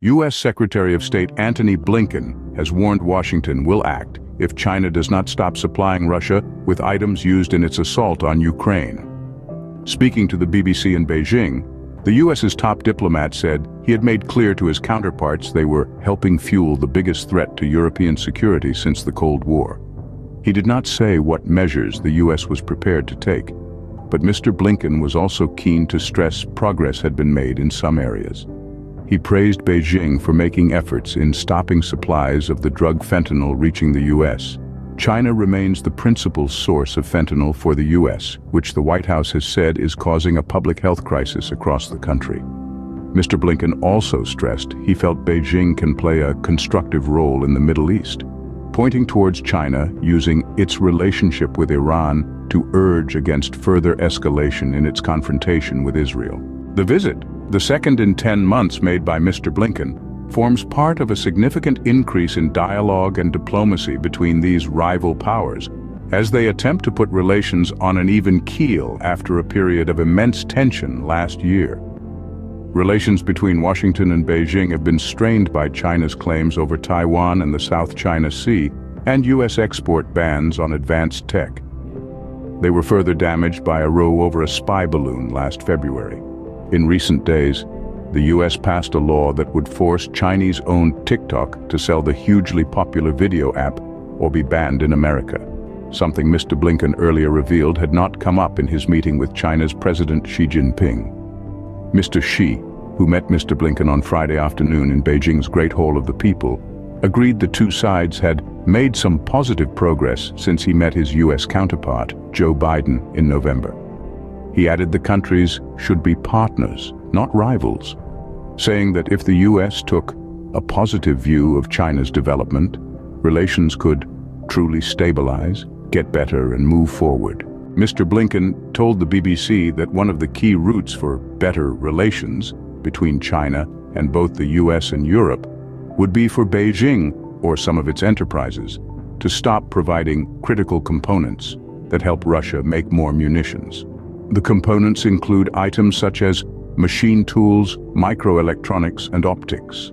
U.S. Secretary of State Antony Blinken has warned Washington will act if China does not stop supplying Russia with items used in its assault on Ukraine. Speaking to the BBC in Beijing, the U.S.'s top diplomat said he had made clear to his counterparts they were helping fuel the biggest threat to European security since the Cold War. He did not say what measures the U.S. was prepared to take, but Mr. Blinken was also keen to stress progress had been made in some areas. He praised Beijing for making efforts in stopping supplies of the drug fentanyl reaching the U.S. China remains the principal source of fentanyl for the U.S., which the White House has said is causing a public health crisis across the country. Mr. Blinken also stressed he felt Beijing can play a constructive role in the Middle East, pointing towards China using its relationship with Iran to urge against further escalation in its confrontation with Israel. The visit, the second in 10 months made by Mr. Blinken, forms part of a significant increase in dialogue and diplomacy between these rival powers, as they attempt to put relations on an even keel after a period of immense tension last year. Relations between Washington and Beijing have been strained by China's claims over Taiwan and the South China Sea and U.S. export bans on advanced tech. They were further damaged by a row over a spy balloon last February. In recent days, the U.S. passed a law that would force Chinese-owned TikTok to sell the hugely popular video app or be banned in America, something Mr. Blinken earlier revealed had not come up in his meeting with China's President Xi Jinping. Mr. Xi, who met Mr. Blinken on Friday afternoon in Beijing's Great Hall of the People, agreed the two sides had made some positive progress since he met his U.S. counterpart, Joe Biden, in November. He added the countries should be partners, not rivals, saying that if the U.S. took a positive view of China's development, relations could truly stabilize, get better, and move forward. Mr. Blinken told the BBC that one of the key routes for better relations between China and both the U.S. and Europe would be for Beijing, or some of its enterprises, to stop providing critical components that help Russia make more munitions. The components include items such as machine tools, microelectronics, and optics.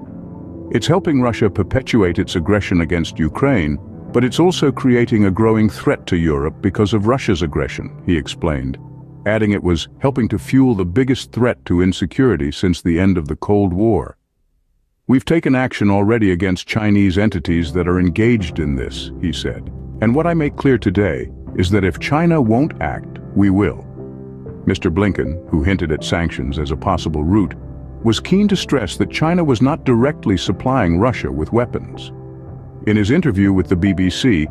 It's helping Russia perpetuate its aggression against Ukraine, but it's also creating a growing threat to Europe because of Russia's aggression, he explained, adding it was helping to fuel the biggest threat to insecurity since the end of the Cold War. We've taken action already against Chinese entities that are engaged in this, he said. And what I make clear today is that if China won't act, we will. Mr. Blinken, who hinted at sanctions as a possible route, was keen to stress that China was not directly supplying Russia with weapons. In his interview with the BBC,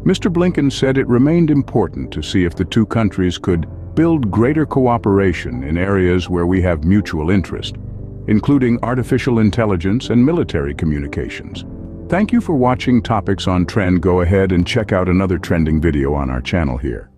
Mr. Blinken said it remained important to see if the two countries could build greater cooperation in areas where we have mutual interest, including artificial intelligence and military communications. Thank you for watching Topics on Trend. Go ahead and check out another trending video on our channel here.